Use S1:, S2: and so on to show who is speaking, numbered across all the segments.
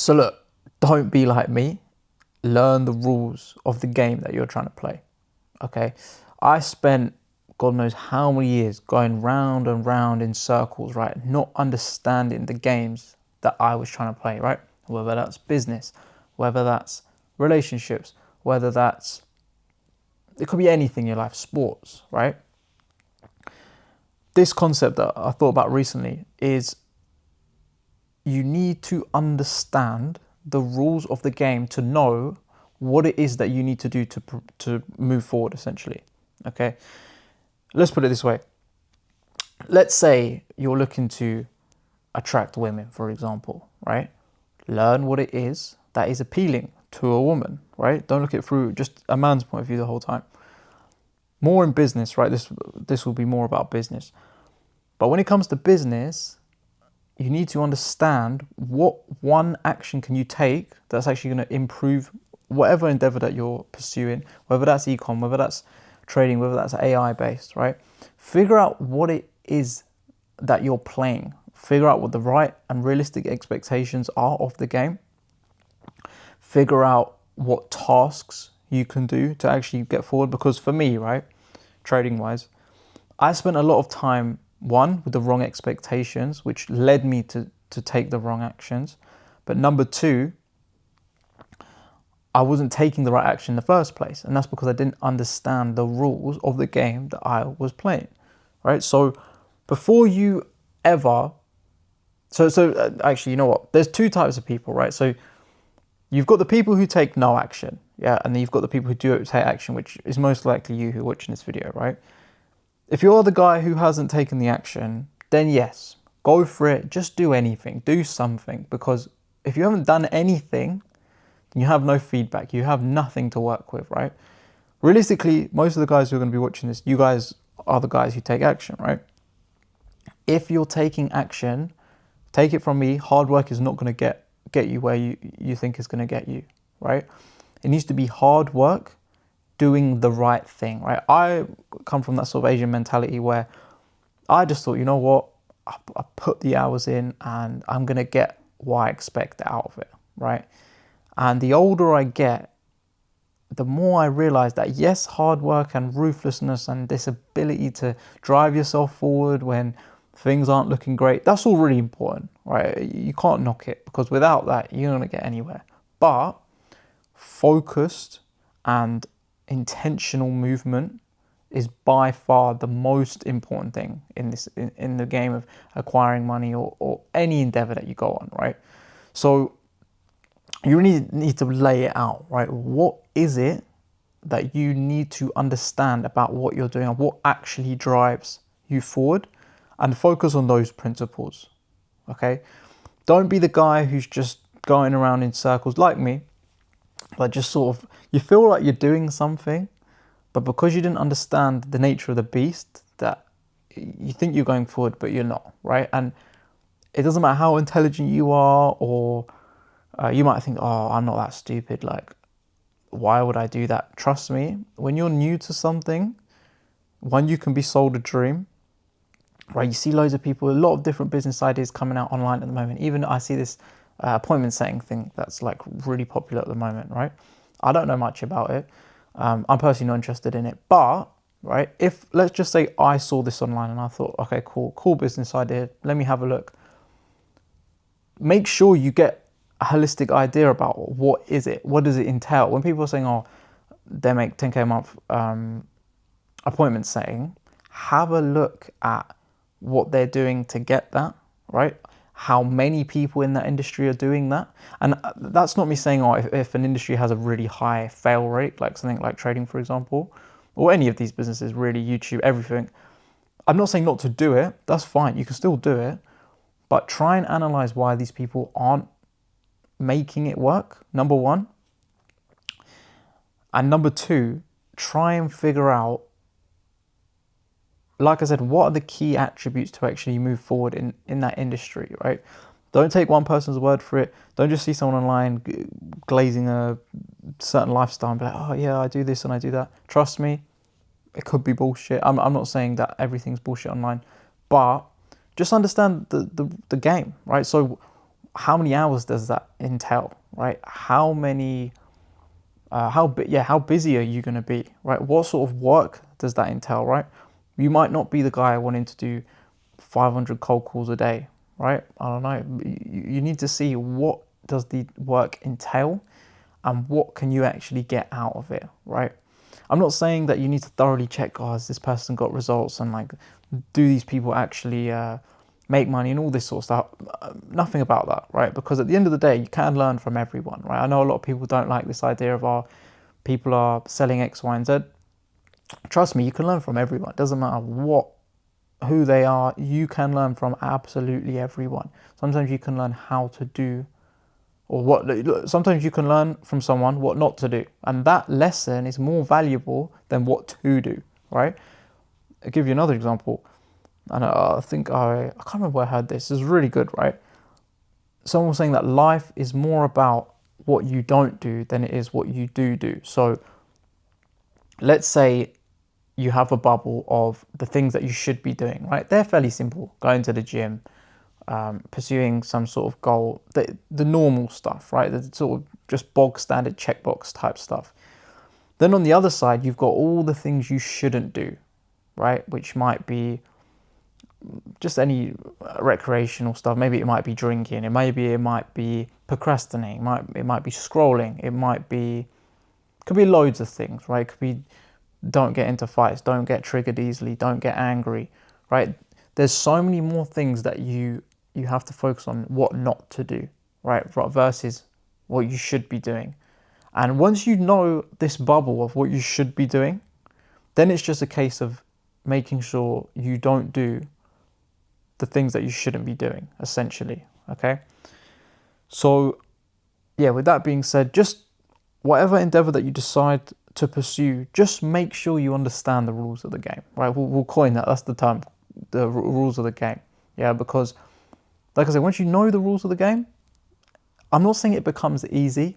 S1: So look, don't be like me. Learn the rules of the game that you're trying to play. Okay. I spent God knows how many years going round and round in circles, right? Not understanding the games that I was trying to play, right? Whether that's business, whether that's relationships, whether that's, it could be anything in your life, sports, right? This concept that I thought about recently is you need to understand the rules of the game to know what it is that you need to do to move forward, essentially. Okay, let's put it this way. Let's say you're looking to attract women, for example, right? Learn what it is that is appealing to a woman, right? Don't look at it through just a man's point of view the whole time. More in business, right? This will be more about business. But when it comes to business, you need to understand what one action can you take that's actually going to improve whatever endeavor that you're pursuing, whether that's ecom, whether that's trading, whether that's AI based, right? Figure out what it is that you're playing. Figure out what the right and realistic expectations are of the game. Figure out what tasks you can do to actually get forward. Because for me, right, trading wise, I spent a lot of time, one, with the wrong expectations, which led me to take the wrong actions. But number two, I wasn't taking the right action in the first place. And that's because I didn't understand the rules of the game that I was playing, right? So before you ever, actually, you know what? There's two types of people, right? So you've got the people who take no action, yeah? And then you've got the people who do take action, which is most likely you who are watching this video, right? If you're the guy who hasn't taken the action, then yes, go for it. Just do anything, do something. Because if you haven't done anything, you have no feedback. You have nothing to work with, right? Realistically, most of the guys who are going to be watching this, you guys are the guys who take action, right? If you're taking action, take it from me, hard work is not going to get you where you think is going to get you, right? It needs to be hard work doing the right thing, right? I come from that sort of Asian mentality where I just thought, you know what, I put the hours in and I'm going to get what I expect out of it, right? And the older I get, the more I realize that yes, hard work and ruthlessness and this ability to drive yourself forward when things aren't looking great, that's all really important, right? You can't knock it because without that, you're not going to get anywhere. But focused and intentional movement is by far the most important thing in the game of acquiring money or any endeavor that you go on, right? So you really need to lay it out, right? What is it that you need to understand about what you're doing and what actually drives you forward, and focus on those principles, okay? Don't be the guy who's just going around in circles like me, like just sort of, you feel like you're doing something, but because you didn't understand the nature of the beast, that you think you're going forward, but you're not, right? And it doesn't matter how intelligent you are, or you might think, oh, I'm not that stupid. Like, why would I do that? Trust me, when you're new to something, one, you can be sold a dream, right? You see loads of people, a lot of different business ideas coming out online at the moment. Even I see this appointment setting thing that's like really popular at the moment, right? I don't know much about it. I'm personally not interested in it, but right, if let's just say I saw this online and I thought, okay, cool business idea. Let me have a look. Make sure you get a holistic idea about what is it, what does it entail. When people are saying, oh, they make 10K a month appointment setting, have a look at what they're doing to get that, right? How many people in that industry are doing that. And that's not me saying, oh, if an industry has a really high fail rate, like something like trading, for example, or any of these businesses, really, YouTube, everything, I'm not saying not to do it. That's fine. You can still do it. But try and analyze why these people aren't making it work, number one. And number two, try and figure out, like I said, what are the key attributes to actually move forward in that industry, right? Don't take one person's word for it. Don't just see someone online glazing a certain lifestyle and be like, oh yeah, I do this and I do that. Trust me, it could be bullshit. I'm not saying that everything's bullshit online, but just understand the game, right? So how many hours does that entail, right? How many, how busy are you going to be, right? What sort of work does that entail, right? You might not be the guy wanting to do 500 cold calls a day, right? I don't know. You need to see what does the work entail and what can you actually get out of it, right? I'm not saying that you need to thoroughly check, oh, has this person got results, and like, do these people actually make money and all this sort of stuff. Nothing about that, right? Because at the end of the day, you can learn from everyone, right? I know a lot of people don't like this idea of, people are selling X, Y, and Z. Trust me, you can learn from everyone. It doesn't matter who they are. You can learn from absolutely everyone. Sometimes you can learn how to do, or sometimes you can learn from someone what not to do. And that lesson is more valuable than what to do, right? I'll give you another example. And I think I can't remember where I heard this. It's really good, right? Someone was saying that life is more about what you don't do than it is what you do. So let's say you have a bubble of the things that you should be doing, right? They're fairly simple. Going to the gym, pursuing some sort of goal, the normal stuff, right? The sort of just bog standard checkbox type stuff. Then on the other side, you've got all the things you shouldn't do, right? Which might be just any recreational stuff. Maybe it might be drinking. It might be procrastinating. It might be scrolling. Could be loads of things, right? It could be don't get into fights, don't get triggered easily, don't get angry, right? There's so many more things that you have to focus on what not to do, right? Versus what you should be doing. And once you know this bubble of what you should be doing, then it's just a case of making sure you don't do the things that you shouldn't be doing, essentially, okay? So, yeah, with that being said, just whatever endeavor that you decide to pursue, just make sure you understand the rules of the game, right? We'll coin that. That's the term, the rules of the game. Yeah, because, like I said, once you know the rules of the game, I'm not saying it becomes easy,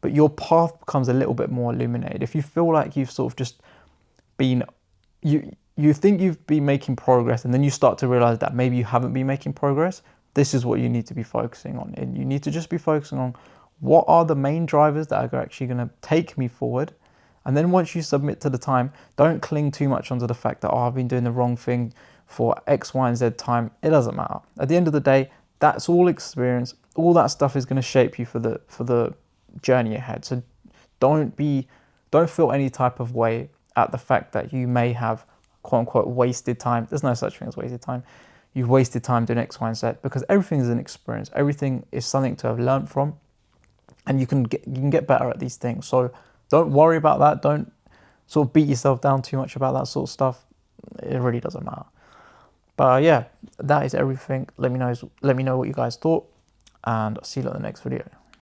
S1: but your path becomes a little bit more illuminated. If you feel like you've sort of just been, you think you've been making progress, and then you start to realize that maybe you haven't been making progress, this is what you need to be focusing on. And you need to just be focusing on what are the main drivers that are actually going to take me forward. And then once you submit to the time, don't cling too much onto the fact that, oh, I've been doing the wrong thing for X, Y, and Z time. It doesn't matter. At the end of the day, that's all experience. All that stuff is going to shape you for the journey ahead. So don't feel any type of way at the fact that you may have, quote unquote, wasted time. There's no such thing as wasted time. You've wasted time doing X, Y, and Z, because everything is an experience. Everything is something to have learned from, and you can get better at these things. So don't worry about that. Don't sort of beat yourself down too much about that sort of stuff. It really doesn't matter. But yeah, that is everything. Let me know what you guys thought, and I'll see you in the next video.